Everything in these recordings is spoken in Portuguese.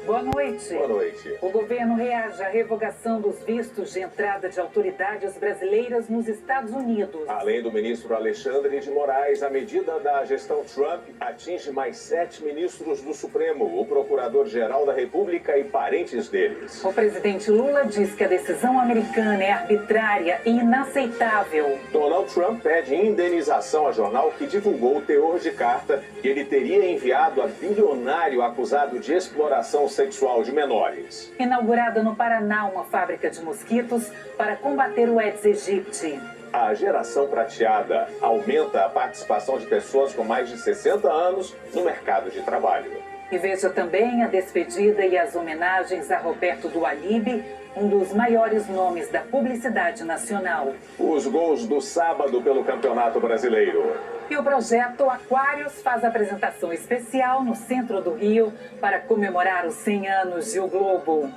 Boa noite. Boa noite. O governo reage à revogação dos vistos de entrada de autoridades brasileiras nos Estados Unidos. Além do ministro Alexandre de Moraes, a medida da gestão Trump atinge mais 7 ministros do Supremo, o Procurador-Geral da República e parentes deles. O presidente Lula diz que a decisão americana é arbitrária e inaceitável. Donald Trump pede indenização ao jornal que divulgou o teor de carta que ele teria enviado a bilionário acusado de exploração sexual de menores. Inaugurada no Paraná uma fábrica de mosquitos para combater o Aedes aegypti. A geração prateada aumenta a participação de pessoas com mais de 60 anos no mercado de trabalho. E veja também a despedida e as homenagens a Roberto Dualib, um dos maiores nomes da publicidade nacional. Os gols do sábado pelo Campeonato Brasileiro. E o projeto Aquários faz apresentação especial no centro do Rio para comemorar os 100 anos de O Globo.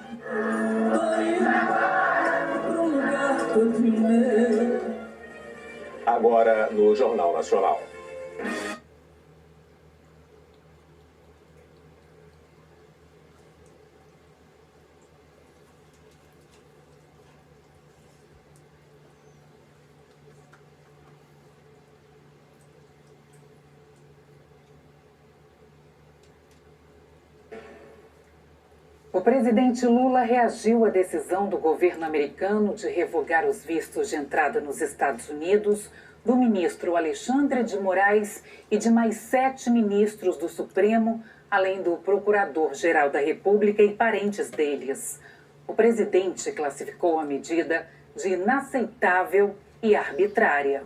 Agora no Jornal Nacional. O presidente Lula reagiu à decisão do governo americano de revogar os vistos de entrada nos Estados Unidos do ministro Alexandre de Moraes e de mais 7 ministros do Supremo, além do Procurador-Geral da República e parentes deles. O presidente classificou a medida de inaceitável e arbitrária.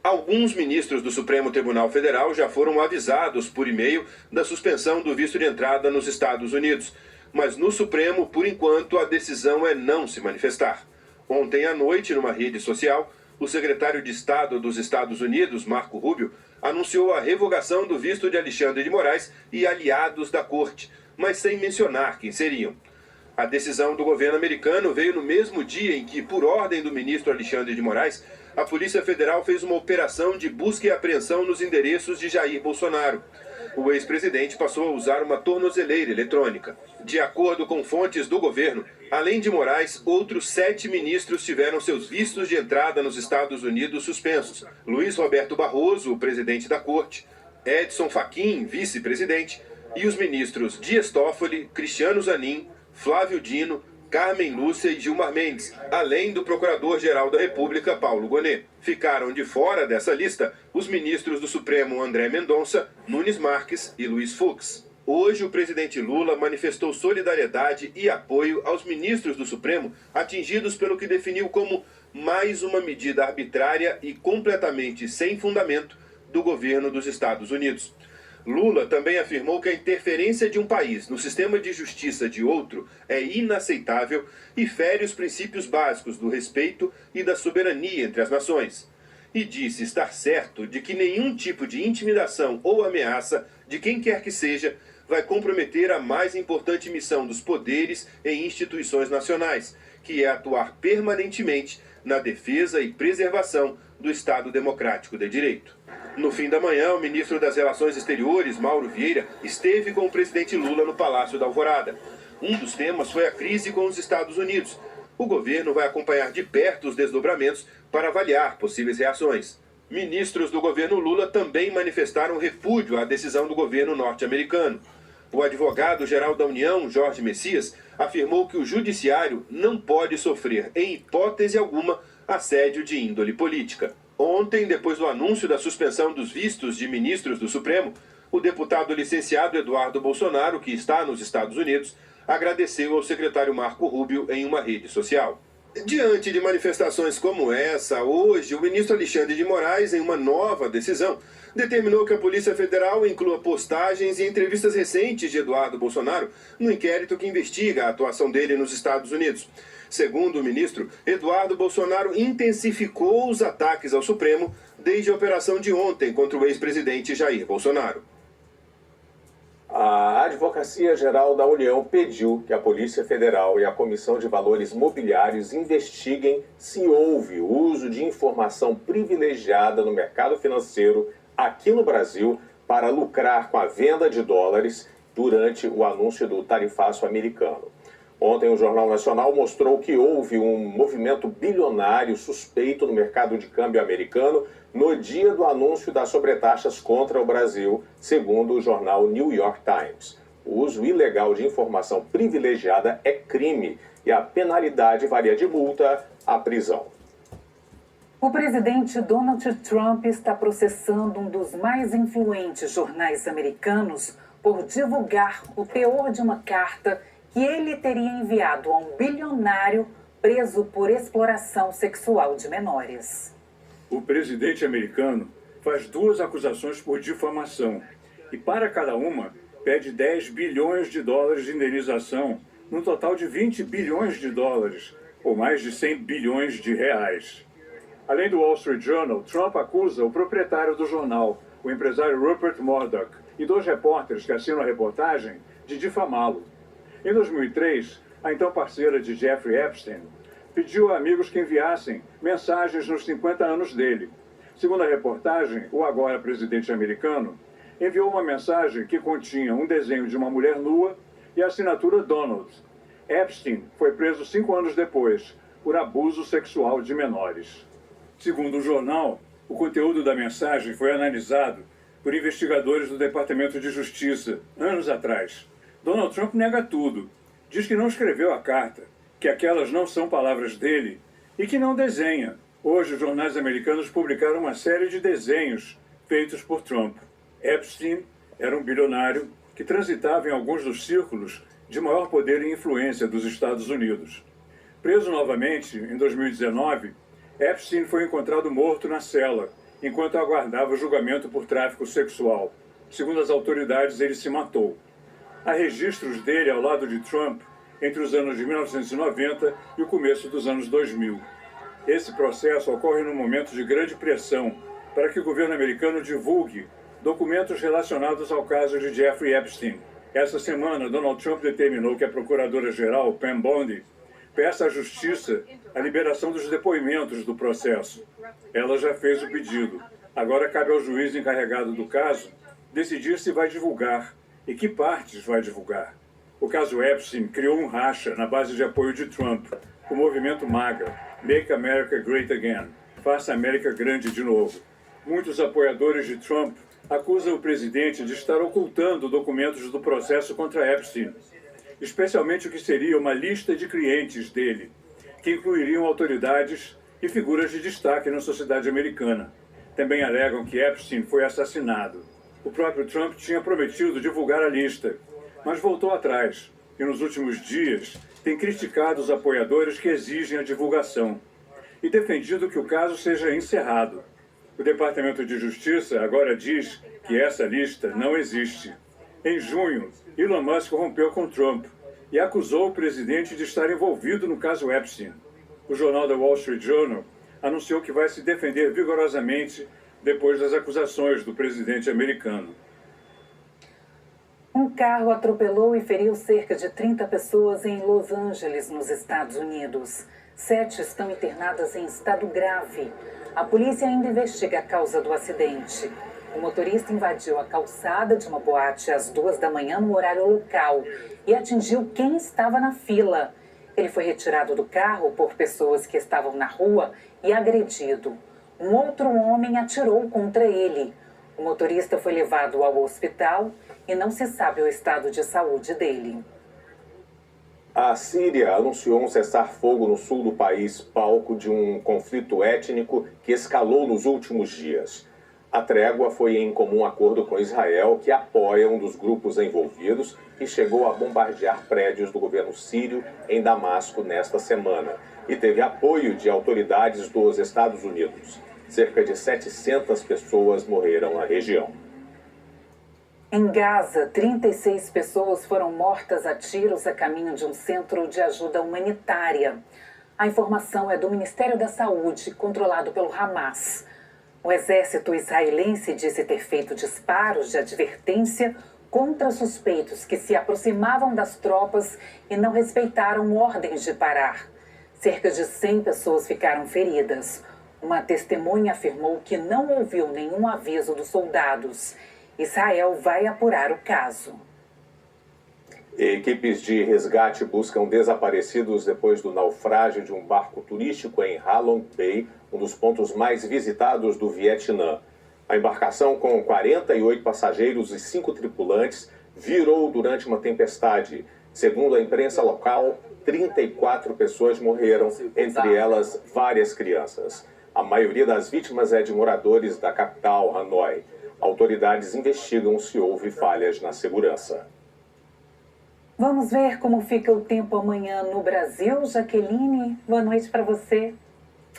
Alguns ministros do Supremo Tribunal Federal já foram avisados por e-mail da suspensão do visto de entrada nos Estados Unidos. Mas no Supremo, por enquanto, a decisão é não se manifestar. Ontem à noite, numa rede social, o secretário de Estado dos Estados Unidos, Marco Rubio, anunciou a revogação do visto de Alexandre de Moraes e aliados da corte, mas sem mencionar quem seriam. A decisão do governo americano veio no mesmo dia em que, por ordem do ministro Alexandre de Moraes, a Polícia Federal fez uma operação de busca e apreensão nos endereços de Jair Bolsonaro. O ex-presidente passou a usar uma tornozeleira eletrônica. De acordo com fontes do governo, além de Moraes, outros 7 ministros tiveram seus vistos de entrada nos Estados Unidos suspensos. Luiz Roberto Barroso, o presidente da corte, Edson Fachin, vice-presidente, e os ministros Dias Toffoli, Cristiano Zanin, Flávio Dino, Carmen Lúcia e Gilmar Mendes, além do Procurador-Geral da República, Paulo Gonet. Ficaram de fora dessa lista os ministros do Supremo André Mendonça, Nunes Marques e Luiz Fux. Hoje, o presidente Lula manifestou solidariedade e apoio aos ministros do Supremo atingidos pelo que definiu como mais uma medida arbitrária e completamente sem fundamento do governo dos Estados Unidos. Lula também afirmou que a interferência de um país no sistema de justiça de outro é inaceitável e fere os princípios básicos do respeito e da soberania entre as nações. E disse estar certo de que nenhum tipo de intimidação ou ameaça, de quem quer que seja, vai comprometer a mais importante missão dos poderes e instituições nacionais, que é atuar permanentemente na defesa e preservação do Estado Democrático de Direito. No fim da manhã, o ministro das Relações Exteriores, Mauro Vieira, esteve com o presidente Lula no Palácio da Alvorada. Um dos temas foi a crise com os Estados Unidos. O governo vai acompanhar de perto os desdobramentos para avaliar possíveis reações. Ministros do governo Lula também manifestaram repúdio à decisão do governo norte-americano. O advogado-geral da União, Jorge Messias, afirmou que o judiciário não pode sofrer, em hipótese alguma, assédio de índole política. Ontem, depois do anúncio da suspensão dos vistos de ministros do Supremo, o deputado licenciado Eduardo Bolsonaro, que está nos Estados Unidos, agradeceu ao secretário Marco Rubio em uma rede social. Diante de manifestações como essa, hoje o ministro Alexandre de Moraes, em uma nova decisão, determinou que a Polícia Federal inclua postagens e entrevistas recentes de Eduardo Bolsonaro no inquérito que investiga a atuação dele nos Estados Unidos. Segundo o ministro, Eduardo Bolsonaro intensificou os ataques ao Supremo desde a operação de ontem contra o ex-presidente Jair Bolsonaro. A Advocacia Geral da União pediu que a Polícia Federal e a Comissão de Valores Mobiliários investiguem se houve uso de informação privilegiada no mercado financeiro aqui no Brasil para lucrar com a venda de dólares durante o anúncio do tarifaço americano. Ontem, o Jornal Nacional mostrou que houve um movimento bilionário suspeito no mercado de câmbio americano no dia do anúncio das sobretaxas contra o Brasil, segundo o jornal New York Times. O uso ilegal de informação privilegiada é crime e a penalidade varia de multa à prisão. O presidente Donald Trump está processando um dos mais influentes jornais americanos por divulgar o teor de uma carta que ele teria enviado a um bilionário preso por exploração sexual de menores. O presidente americano faz 2 acusações por difamação e, para cada uma, pede 10 bilhões de dólares de indenização, no total de 20 bilhões de dólares, ou mais de 100 bilhões de reais. Além do Wall Street Journal, Trump acusa o proprietário do jornal, o empresário Rupert Murdoch, e 2 repórteres que assinam a reportagem, de difamá-lo. Em 2003, a então parceira de Jeffrey Epstein pediu a amigos que enviassem mensagens nos 50 anos dele. Segundo a reportagem, o agora presidente americano enviou uma mensagem que continha um desenho de uma mulher nua e a assinatura Donald. Epstein foi preso 5 anos depois por abuso sexual de menores. Segundo o jornal, o conteúdo da mensagem foi analisado por investigadores do Departamento de Justiça anos atrás. Donald Trump nega tudo. Diz que não escreveu a carta, que aquelas não são palavras dele e que não desenha. Hoje, os jornais americanos publicaram uma série de desenhos feitos por Trump. Epstein era um bilionário que transitava em alguns dos círculos de maior poder e influência dos Estados Unidos. Preso novamente, em 2019, Epstein foi encontrado morto na cela, enquanto aguardava julgamento por tráfico sexual. Segundo as autoridades, ele se matou. Há registros dele ao lado de Trump entre os anos de 1990 e o começo dos anos 2000. Esse processo ocorre num momento de grande pressão para que o governo americano divulgue documentos relacionados ao caso de Jeffrey Epstein. Essa semana, Donald Trump determinou que a procuradora-geral, Pam Bondi, peça à Justiça a liberação dos depoimentos do processo. Ela já fez o pedido. Agora cabe ao juiz encarregado do caso decidir se vai divulgar e que partes vai divulgar. O caso Epstein criou um racha na base de apoio de Trump, o movimento MAGA, Make America Great Again, Faça a América Grande de Novo. Muitos apoiadores de Trump acusam o presidente de estar ocultando documentos do processo contra Epstein, especialmente o que seria uma lista de clientes dele, que incluiriam autoridades e figuras de destaque na sociedade americana. Também alegam que Epstein foi assassinado. O próprio Trump tinha prometido divulgar a lista, mas voltou atrás e nos últimos dias tem criticado os apoiadores que exigem a divulgação e defendido que o caso seja encerrado. O Departamento de Justiça agora diz que essa lista não existe. Em junho, Elon Musk rompeu com Trump e acusou o presidente de estar envolvido no caso Epstein. O jornal The Wall Street Journal anunciou que vai se defender vigorosamente depois das acusações do presidente americano. Um carro atropelou e feriu cerca de 30 pessoas em Los Angeles, nos Estados Unidos. 7 estão internadas em estado grave. A polícia ainda investiga a causa do acidente. O motorista invadiu a calçada de uma boate às 2 da manhã no horário local e atingiu quem estava na fila. Ele foi retirado do carro por pessoas que estavam na rua e agredido. Um outro homem atirou contra ele. O motorista foi levado ao hospital e não se sabe o estado de saúde dele. A Síria anunciou um cessar-fogo no sul do país, palco de um conflito étnico que escalou nos últimos dias. A trégua foi em comum acordo com Israel, que apoia um dos grupos envolvidos e chegou a bombardear prédios do governo sírio em Damasco nesta semana, e teve apoio de autoridades dos Estados Unidos. Cerca de 700 pessoas morreram na região. Em Gaza, 36 pessoas foram mortas a tiros a caminho de um centro de ajuda humanitária. A informação é do Ministério da Saúde, controlado pelo Hamas. O exército israelense disse ter feito disparos de advertência contra suspeitos que se aproximavam das tropas e não respeitaram ordens de parar. Cerca de 100 pessoas ficaram feridas. Uma testemunha afirmou que não ouviu nenhum aviso dos soldados. Israel vai apurar o caso. Equipes de resgate buscam desaparecidos depois do naufrágio de um barco turístico em Ha Long Bay, um dos pontos mais visitados do Vietnã. A embarcação, com 48 passageiros e 5 tripulantes, virou durante uma tempestade. Segundo a imprensa local, 34 pessoas morreram, entre elas várias crianças. A maioria das vítimas é de moradores da capital, Hanoi. Autoridades investigam se houve falhas na segurança. Vamos ver como fica o tempo amanhã no Brasil. Jaqueline, boa noite para você.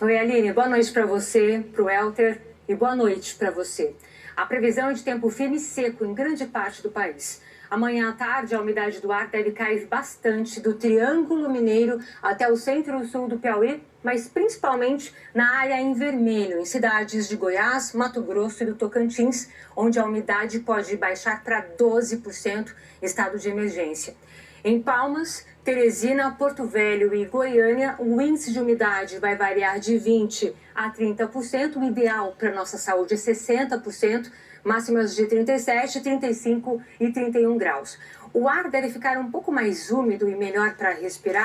Oi, Aline, boa noite para você, para o Elter e boa noite para você. A previsão é de tempo firme e seco em grande parte do país. Amanhã à tarde, a umidade do ar deve cair bastante do Triângulo Mineiro até o centro-sul do Piauí, mas principalmente na área em vermelho, em cidades de Goiás, Mato Grosso e do Tocantins, onde a umidade pode baixar para 12%, estado de emergência. Em Palmas, Teresina, Porto Velho e Goiânia, o índice de umidade vai variar de 20% a 30%, o ideal para a nossa saúde é 60%, máximas de 37, 35 e 31 graus. O ar deve ficar um pouco mais úmido e melhor para respirar.